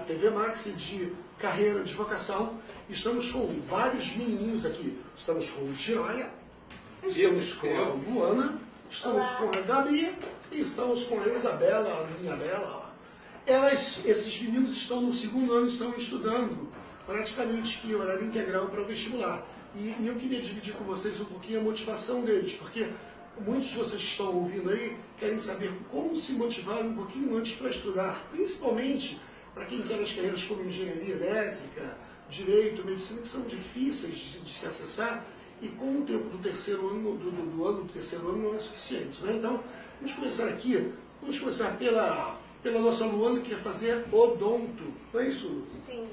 TV Max de carreira, de vocação. Estamos com vários menininhos aqui. Estamos com o Jiraya, estamos com a Luana, estamos com a Gabi e estamos com a Isabela, a minha Bela. Esses meninos estão no segundo ano, estão estudando praticamente que horário integral para o vestibular. E eu queria dividir com vocês um pouquinho a motivação deles, porque muitos de vocês que estão ouvindo aí querem saber como se motivar um pouquinho antes para estudar, principalmente para quem quer as carreiras como engenharia elétrica, direito, medicina, que são difíceis de se acessar e com o tempo do terceiro ano, do terceiro ano não é suficiente. Né? Então, vamos começar aqui, vamos começar pela nossa Luana, que quer fazer odonto, não é isso, Lu? Sim.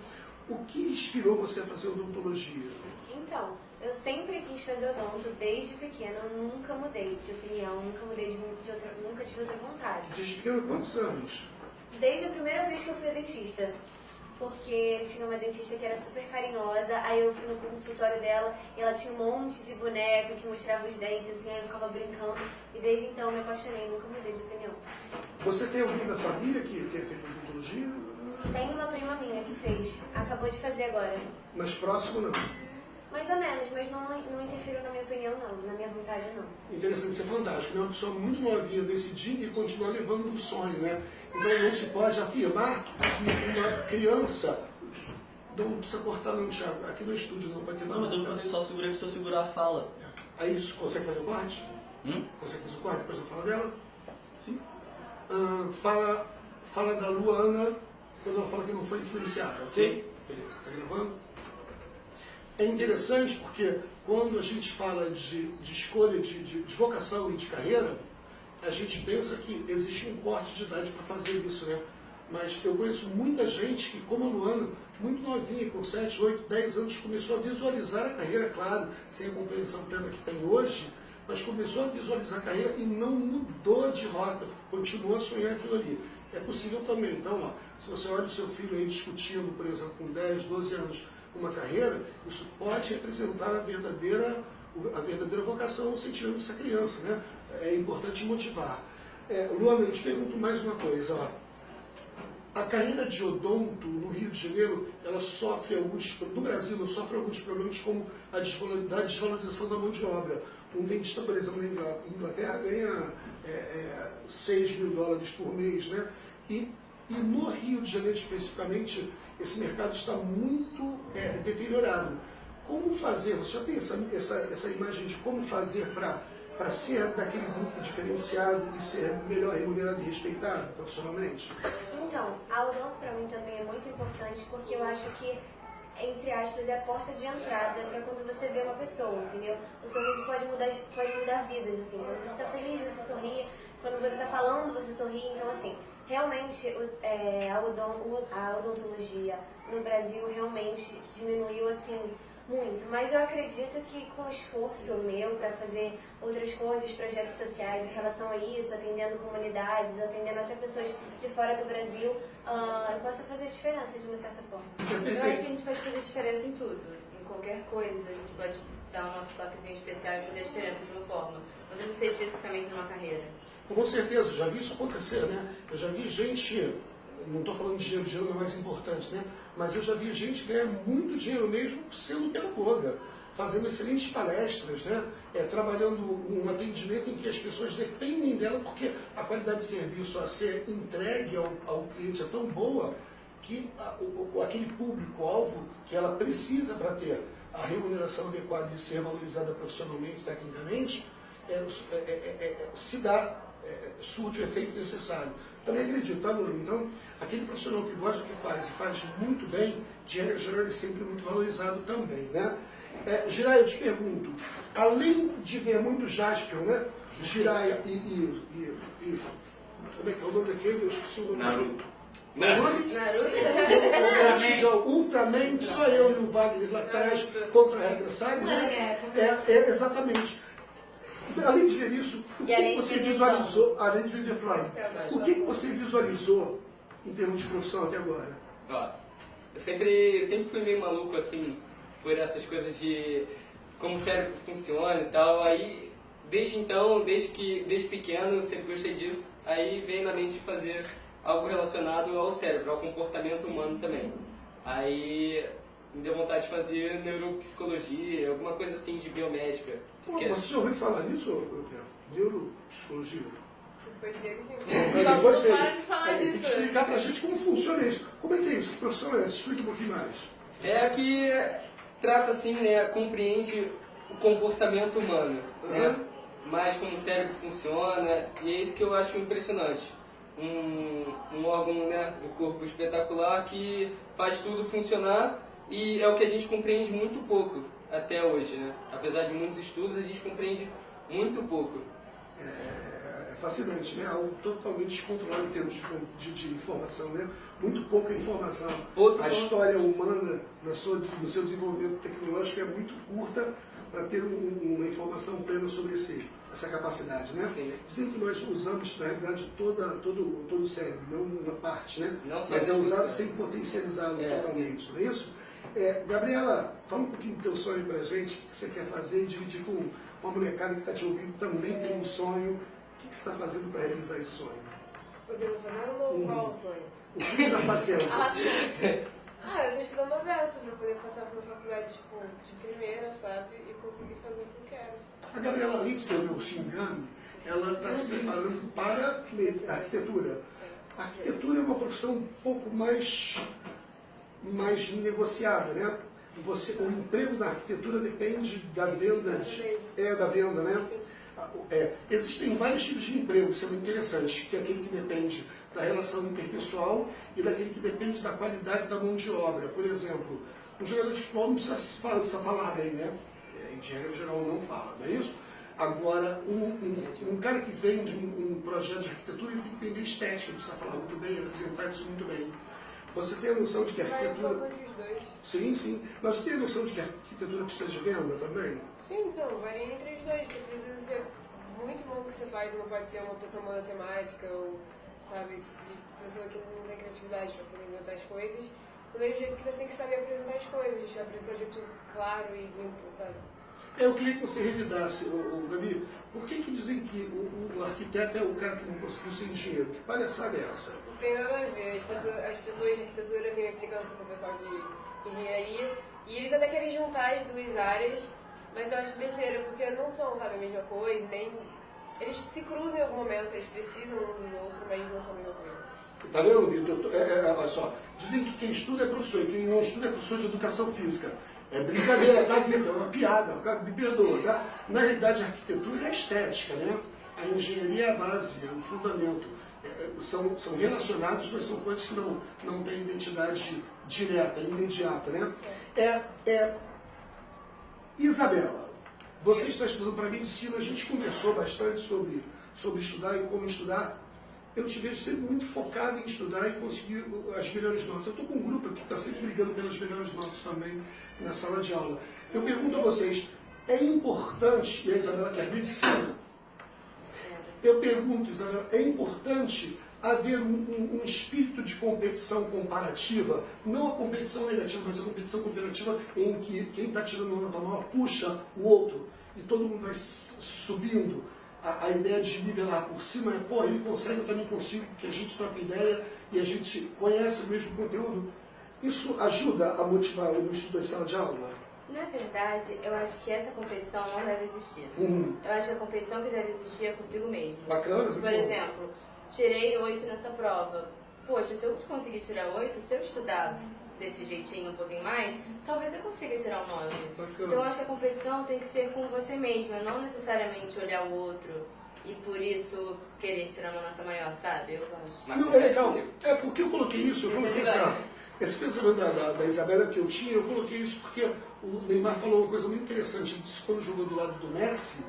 O que inspirou você a fazer odontologia? Então, eu sempre quis fazer odonto desde pequena, eu nunca mudei de opinião, nunca mudei nunca tive outra vontade. Desde pequena, quantos anos? Desde a primeira vez que eu fui a dentista, porque tinha uma dentista que era super carinhosa, aí eu fui no consultório dela e ela tinha um monte de boneca que mostrava os dentes, assim, aí eu ficava brincando, e desde então eu me apaixonei, nunca mudei de opinião. Você tem alguém da família que tenha feito odontologia? Tem uma prima minha que fez, acabou de fazer agora. Mais próximo, não. Mais ou menos, mas não interferiu na minha opinião não, na minha vontade não. Interessante, isso é fantástico, né? Uma pessoa muito novinha decidir e continuar levando o sonho, né? Então não se pode afirmar que uma criança... Não precisa cortar não, Thiago. Aqui no estúdio não vai ter nada. Não, mas eu perguntei só segura que se eu segurar a fala. Aí isso, consegue fazer o corte? Consegue fazer o corte depois da fala dela? Sim. Fala da Luana quando ela fala que não foi influenciada, ok? Sim. Beleza, tá gravando? É interessante porque quando a gente fala de escolha de vocação e de carreira, a gente pensa que existe um corte de idade para fazer isso, né? Mas eu conheço muita gente que, como a Luana, muito novinha, com 7, 8, 10 anos, começou a visualizar a carreira, claro, sem a compreensão plena que tem hoje, mas começou a visualizar a carreira e não mudou de rota, continuou a sonhar aquilo ali. É possível também. Então, ó, se você olha o seu filho aí discutindo, por exemplo, com 10, 12 anos, uma carreira, isso pode representar a verdadeira vocação, o sentimento dessa criança, né? É importante motivar. Luana, eu te pergunto mais uma coisa, ó. A carreira de odonto no Rio de Janeiro, ela sofre no Brasil, ela sofre alguns problemas como a desvalorização da mão de obra. Um dentista, por exemplo, na Inglaterra ganha $6.000 por mês, né? E no Rio de Janeiro, especificamente, esse mercado está muito deteriorado. Como fazer? Você já tem essa imagem de como fazer para ser daquele grupo diferenciado e ser melhor remunerado e respeitado profissionalmente? Então, a odonto para mim também é muito importante porque eu acho que, entre aspas, é a porta de entrada para quando você vê uma pessoa, entendeu? O sorriso pode mudar vidas, assim. Quando você está feliz, você sorri. Quando você está falando, você sorri. Então, assim, realmente a odontologia no Brasil realmente diminuiu, assim, muito. Mas eu acredito que com o esforço meu para fazer outras coisas, projetos sociais em relação a isso, atendendo comunidades, atendendo até pessoas de fora do Brasil, eu posso fazer diferença de uma certa forma. Eu acho que a gente pode fazer diferença em tudo, em qualquer coisa. A gente pode dar o nosso toquezinho especial e fazer a diferença de uma forma. Não precisa ser especificamente numa carreira. Com certeza, já vi isso acontecer, né? Eu já vi gente, não estou falando de dinheiro não é mais importante, né? Mas eu já vi gente ganhar muito dinheiro mesmo sendo pedagoga, fazendo excelentes palestras, né? Trabalhando um atendimento em que as pessoas dependem dela porque a qualidade de serviço a ser entregue ao cliente é tão boa que aquele público-alvo que ela precisa para ter a remuneração adequada e ser valorizada profissionalmente, tecnicamente, surte o efeito necessário. Também acredito, tá, Bruno? Então, aquele profissional que gosta do que faz e faz muito bem, de regra geral, ele é sempre muito valorizado também, né? Jiraya, eu te pergunto, além de ver muito Jaspion, né? Jiraya como é que é o nome daquele? Eu esqueci o nome. Naruto. Naruto. Ultraman, só eu e o Wagner lá atrás, contra a regra, sabe? Né? Exatamente. Além de ver isso, o que você visualizou, além de ver o que você visualizou em termos de profissão até agora? Ó, eu sempre fui meio maluco assim, por essas coisas de como o cérebro funciona e tal. Aí, desde pequeno, eu sempre gostei disso. Aí veio na mente fazer algo relacionado ao cérebro, ao comportamento humano também. Aí me deu vontade de fazer neuropsicologia, alguma coisa assim de biomédica. Pô, você já ouviu falar nisso, Pedro? Neuropsicologia? Depois dele, sim. Depois Só não dele. para de falar Tem que disso. explicar pra gente como funciona isso. Como é que é isso? Que profissão é essa? Explica um pouquinho mais. É que trata assim, né, compreende o comportamento humano, né? Mais como o cérebro funciona, e é isso que eu acho impressionante. Um órgão, né, do corpo espetacular que faz tudo funcionar e é o que a gente compreende muito pouco até hoje, né? Apesar de muitos estudos, a gente compreende muito pouco. É fascinante, né? Algo totalmente descontrolado em termos de informação, né? Muito pouca informação. A história humana, no seu desenvolvimento tecnológico, é muito curta para ter uma informação plena sobre essa capacidade, né? Sim. Dizem que nós usamos, na realidade, todo o cérebro, não uma parte, né? Não só Mas é isso, usado né? sem potencializá-lo É, totalmente, não é isso? Gabriela, fala um pouquinho do teu sonho pra gente, o que você quer fazer, dividir com uma molecada que está te ouvindo, também tem um sonho. O que você está fazendo para realizar esse sonho? O que eu tô fazendo ou qual sonho? O que você está fazendo? Eu tô estudando a beça pra poder passar por uma faculdade, tipo, de primeira, sabe? E conseguir fazer o que eu quero. A Gabriela, além de ser meu Xingami, ela está se preparando para a arquitetura. A arquitetura é uma profissão um pouco mais negociada, né? O emprego da arquitetura depende da venda, da venda, né? Existem vários tipos de emprego que são interessantes, que é aquele que depende da relação interpessoal e daquele que depende da qualidade da mão de obra. Por exemplo, um jogador de futebol não precisa falar bem, né? De regra geral não fala, não é isso? Agora, um cara que vende um projeto de arquitetura, ele tem que vender estética, ele precisa falar muito bem, apresentar isso muito bem. Você tem a noção de que a arquitetura... Vai um pouco entre os dois. Sim, sim. Mas você tem a noção de que a arquitetura precisa de venda também? Sim, então, varia entre os dois. Você precisa ser muito bom no que você faz, não pode ser uma pessoa monotemática ou, sabe, esse tipo de pessoa que não tem criatividade para poder inventar as coisas. Do mesmo jeito que você tem que saber apresentar as coisas, apresentar de jeito claro e limpo, sabe? Eu queria que você revidasse, Gabi, por que dizem que o arquiteto é o cara que não conseguiu ser engenheiro? Que palhaçada é essa? Não tem nada a ver. As pessoas de arquitetura têm uma implicância com o pessoal de engenharia e eles até querem juntar as duas áreas, mas eu acho besteira, porque não são, sabe, a mesma coisa, nem... Eles se cruzam em algum momento, eles precisam um do outro, mas não são a mesma coisa. Tá vendo, Vitor? Olha só, dizem que quem estuda é professor e quem não estuda é professor de educação física. É brincadeira, tá, Vitor? É uma piada, me perdoa, tá? Na realidade, a arquitetura é a estética, né? A engenharia é a base, é o fundamento. São relacionados, mas são coisas que não têm identidade direta, imediata, né? Isabela, você está estudando para medicina, a gente conversou bastante sobre estudar e como estudar. Eu te vejo sempre muito focado em estudar e conseguir as melhores notas. Eu estou com um grupo aqui que está sempre brigando pelas melhores notas também na sala de aula. Eu pergunto a vocês, é importante, e a Isabela quer medicina, eu pergunto, Isabela, é importante haver um espírito de competição comparativa, não a competição negativa, mas a competição comparativa em que quem está tirando uma nota maior puxa o outro e todo mundo vai subindo. A ideia de nivelar por cima é, pô, ele consegue, eu também consigo, porque a gente troca ideia e a gente conhece o mesmo conteúdo. Isso ajuda a motivar o estudo de sala de aula? Na verdade, eu acho que essa competição não deve existir. Eu acho que a competição que deve existir é consigo mesmo. Bacana. Por exemplo, tirei 8 nessa prova. Poxa, se eu conseguir tirar 8, se eu estudar desse jeitinho um pouquinho mais, talvez eu consiga tirar um 9. Bacana. Então eu acho que a competição tem que ser com você mesma, não necessariamente olhar o outro e por isso querer tirar uma nota maior, sabe? Eu acho. Não, é legal. É porque eu coloquei isso, eu coloquei esse pensamento da Isabela que eu tinha, eu coloquei isso porque o Neymar falou uma coisa muito interessante. Ele disse que quando jogou do lado do Messi,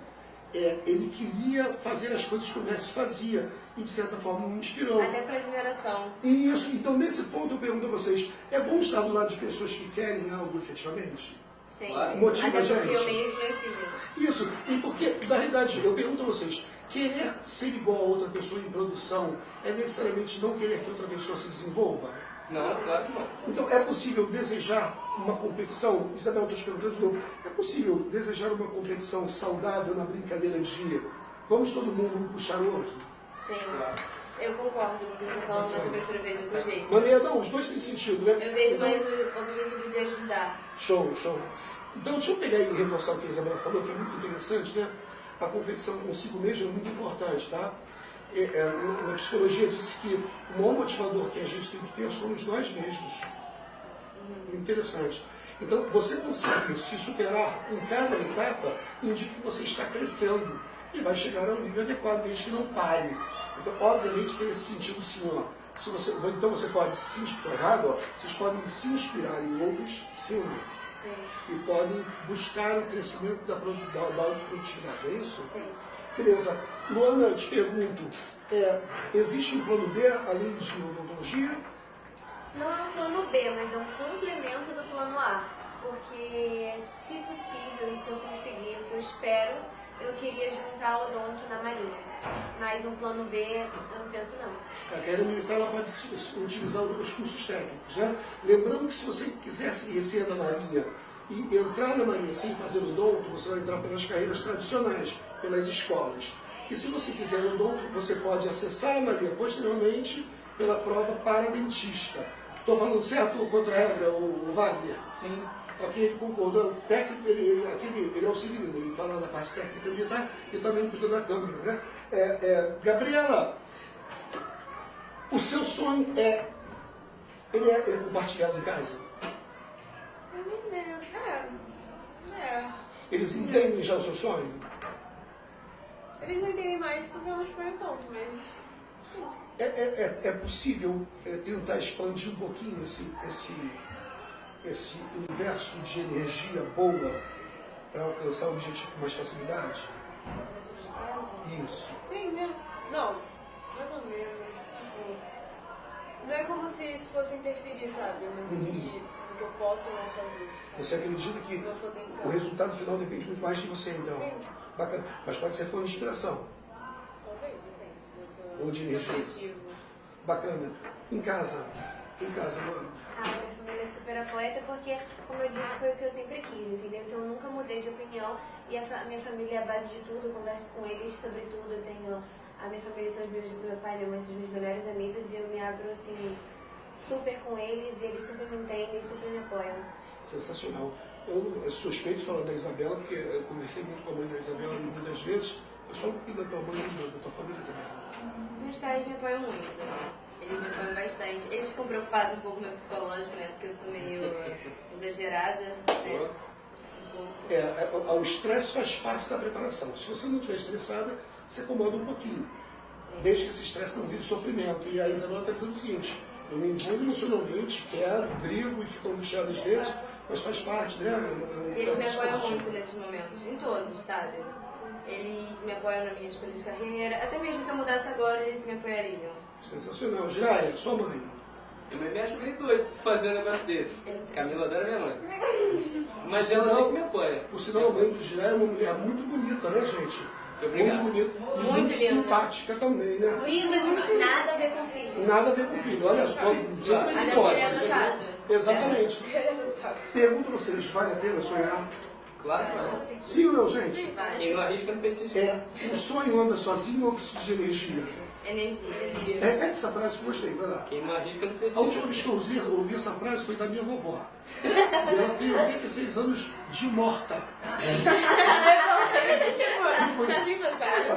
ele queria fazer as coisas que o Messi fazia e de certa forma me inspirou. Até para admiração. E isso, então nesse ponto eu pergunto a vocês, é bom estar do lado de pessoas que querem algo efetivamente? Sim. Motiva até a gente. porque eu me influencio. Isso, e porque, na realidade, eu pergunto a vocês, querer ser igual a outra pessoa em produção é necessariamente não querer que outra pessoa se desenvolva? Não, claro que não. Então, é possível desejar uma competição, Isabel, estou te perguntando de novo, é possível desejar uma competição saudável na brincadeira de vamos todo mundo puxar o outro? Sim. Claro. Eu concordo com o que você está falando, mas eu prefiro ver de outro jeito. Maneiro, não, os dois têm sentido, né? Eu vejo Então, mais o objetivo de ajudar. show, show. Então, deixa eu pegar e reforçar o que a Isabela falou, que é muito interessante, né? A competição consigo mesmo é muito importante, tá? Na psicologia diz que o maior motivador que a gente tem que ter somos nós mesmos. Interessante. Então, você conseguir se superar em cada etapa indica que você está crescendo e vai chegar ao nível adequado, desde que não pare. Então, obviamente, tem esse sentido sim, ó. Se você, então você pode se inspirar, ó, vocês podem se inspirar em outros, sim ou não? Sim. E podem buscar o crescimento da autoprodutividade, é isso? Sim. Beleza. Luana, eu te pergunto, existe um plano B além de odontologia? Não é um plano B, mas é um complemento do plano A. Porque, se possível, e se eu conseguir, o que eu espero, eu queria juntar o odonto na Marinha. Mas um plano B, eu não penso não. A carreira militar ela pode utilizar os cursos técnicos, né? Lembrando que se você quiser ser da Marinha e entrar na Marinha sem fazer odonto, você vai entrar pelas carreiras tradicionais, pelas escolas. E se você fizer odonto, você pode acessar a Marinha posteriormente pela prova para dentista. Estou falando certo ou contra a regra, o Wagner? Sim. Ok, concordando, técnico, ele é o seguinte, ele fala da parte técnica militar e também cuida da câmera, né? Gabriela, o seu sonho ele é compartilhado em casa? Eles entendem já o seu sonho? Eles não entendem mais porque eu não exponho tanto, mas... sim. É possível tentar expandir um pouquinho esse universo de energia boa para alcançar o objetivo com mais facilidade? Dentro de casa? Isso. Sim, né? Não, mais ou menos. Tipo, não é como se isso fosse interferir, sabe? No que eu posso ou não fazer. Sabe? Você acredita que No potencial. o resultado final depende muito mais de você, então? Sim. Bacana. Mas pode ser fonte de inspiração. Talvez, depende. Ou de energia. Objetivo. Bacana. Em casa, mano. Minha família super apoia, até porque, como eu disse, foi o que eu sempre quis, entendeu? Então eu nunca mudei de opinião e a minha família é a base de tudo, eu converso com eles sobre tudo, eu tenho... A minha família são meu pai e minha mãe são os meus melhores amigos e eu me abro, assim, super com eles e eles super me entendem e super me apoiam. Sensacional. Eu suspeito de falar da Isabela, porque eu conversei muito com a mãe da Isabela muitas vezes, mas fala um pouquinho da tua mãe e da tua família, Isabela. Meus pais me apoiam muito. Eles me apoiam bastante. Eles ficam preocupados um pouco com o meu psicológico, né? Porque eu sou meio exagerada, né? O estresse faz parte da preparação. Se você não estiver estressada, você acomoda um pouquinho. Desde que esse estresse não vire sofrimento. E a Isabela está dizendo o seguinte, eu me envolvo emocionalmente, quero, brigo e fico angustiado às vezes, mas faz parte, né? Eles me apoiam muito nesses momentos, em todos, sabe? Eles me apoiam na minha escolha de carreira, até mesmo se eu mudasse agora, eles me apoiariam. Sensacional. Jiraya, sua mãe. Minha mãe me acha meio doido fazer um negócio desse. Camila adora minha mãe. Mas Por ela sinal- sempre me apoia. Por sinal, a mãe do Jiraya é uma mulher muito bonita, né, gente? Obrigado. Muito bonita. E Muito muito linda. simpática também, né? Linda demais, nada a ver com filho. Nada a ver com o filho. Olha só, sempre Até eles porque ele é gostam, adotado. entendeu? Exatamente. Resultado. Pergunto a vocês, vale a pena sonhar? Claro que não. Sim ou não, gente? Quem não arrisca no petisco. O sonho anda sozinho ou precisa de energia? Energia. Repete essa frase que eu gostei, vai lá. Quem não arrisca no A petisco. última vez que eu ouvi essa frase foi da minha vovó. E ela tem 86 anos de morta.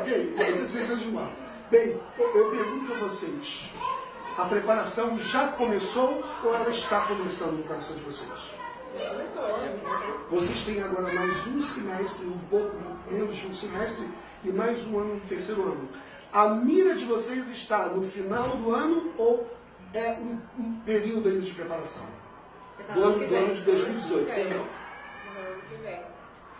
Ok? 86 anos de morta. Bem, eu pergunto a vocês, a preparação já começou ou ela está começando no coração de vocês? Vocês têm agora mais um semestre, um pouco menos de um semestre, e mais um ano no terceiro ano. A mira de vocês está no final do ano ou é um período ainda de preparação? Do ano de 2018, perdão. Ano que vem.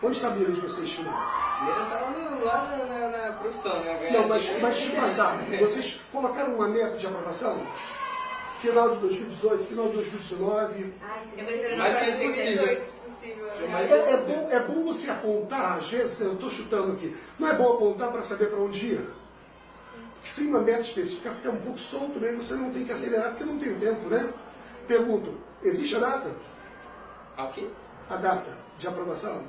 Onde está a mira de vocês final? Ele tá lá na profissão, né? Ganhar Não, mas dinheiro. de passar, vocês colocaram uma meta de aprovação? Final de 2018, final de 2019. Ai, se Eu Deus prefiro Mas não se fazer possível. 18, se possível. Mas É bom você apontar, às vezes, eu estou chutando aqui, não é bom apontar para saber para onde ir? Porque sem uma meta específica fica um pouco solto, né? Você não tem que acelerar porque não tem o tempo, né? Pergunto, existe a data? Ok? A data de aprovação?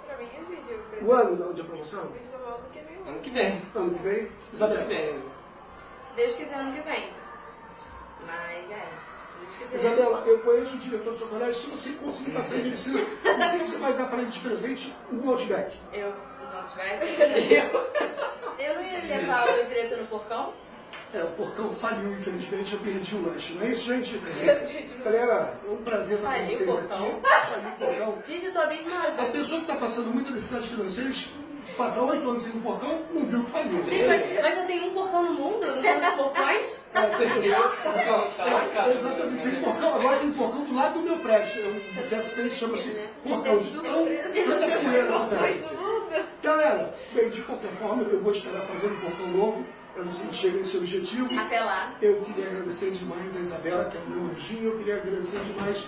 Pra mim exige. O ano de aprovação? Ano que vem. Ano que vem. Ano que vem? Ano Isabela? que vem. Se Deus quiser, ano que vem. Mas, se Deus quiser. Isabela, eu conheço o diretor do seu colégio. Se você conseguir passar em medicina, o que você vai dar para ele de presente? Um Outback. Eu não ia levar o meu diretor no porcão? É, o porcão faliu, infelizmente, eu perdi o lanche. Não é isso, gente? Galera, é um prazer estar com Faliu o vocês porcão? aqui. Faliu o porcão. Gente, eu tô abismada. A pessoa que está passando muita necessidade financeira, passar 8 anos sem um porcão, não viu que faliu. Mas só tem um porcão no mundo? Não são os porcões? É, tem Calma, calma. exatamente, tem porcão, agora tem porcão do lado do meu prédio. O boteco tem, chama-se porcão de tanta poeira no teto. Galera, bem, de qualquer forma, eu vou esperar fazer um porcão novo. Eu não sei se chega nesse objetivo. Até lá. Eu queria agradecer demais a Isabela, que é o meu anjinho. Eu queria agradecer demais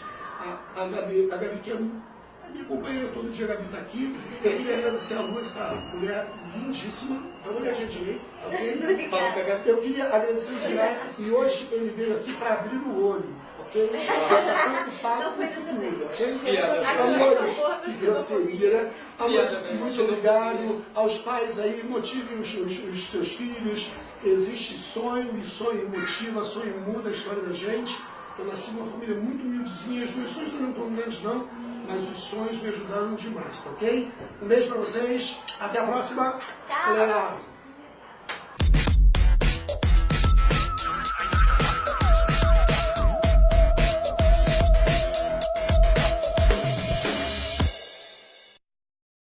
a Gabi, que é a minha companheira todo dia. A Gabi está aqui. Eu queria agradecer a Lu, essa mulher lindíssima. Dá uma olhadinha direito, tá bem? Eu queria agradecer o Girai, e hoje ele veio aqui para abrir o olho, ok? Está preocupado com o futuro, ok? Amores, que grosseria, né? Amores, muito obrigado aos pais aí, motivem os seus filhos. Existe sonho, e sonho motiva, sonho muda a história da gente. Eu nasci numa família muito humildezinha, os meus sonhos não estão grandes não, mas os sonhos me ajudaram demais, tá ok? Um beijo pra vocês, até a próxima. Tchau. Galera.